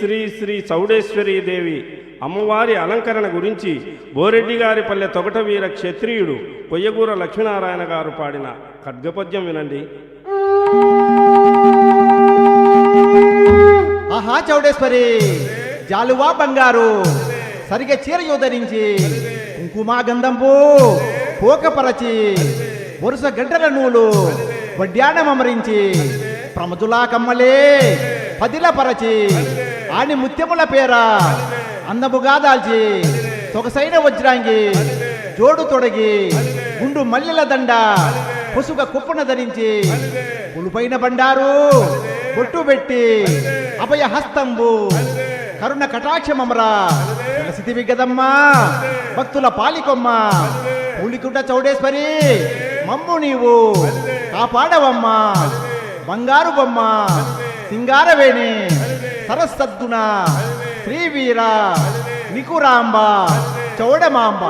శ్రీ శ్రీ చౌడేశ్వరీ దేవి అమ్మవారి అలంకరణ గురించి బోరెడ్డిగారిపల్లె తొగట వీర క్షత్రియుడు కొయ్యగూర లక్ష్మీనారాయణ గారు పాడిన ఖడ్గపద్యం వినండి. ఆహా చౌడేశ్వరి జాలువా బంగారు సరిగా చీరయు ధరించి కుంకుమ గంధంపు పోకపరచి వరుస గంటల నూలు వడ్డానమరించి ప్రమతులా కమ్మలే పదిలపరచి ఆని ముత్యముల పేర అందముగా దాల్చి సొగసైన వజ్రాంగి జోడు తొడగి గుండు మల్లెల దండ పొసుగ కుప్పన ధరించి పులుపైన బండారు బొట్టు పెట్టి అభయ హస్తంబు కరుణ కటాక్షమమరా తెలిసితివి గదమ్మా భక్తుల పాలికొమ్మ పూలికుంట చౌడేశ్వరి మమ్ము నీవు కాపాడవమ్మా బంగారు బొమ్మ సింగారవేణి సరస్సద్గుణ శ్రీవీర నికురాంబ చౌడమాంబ.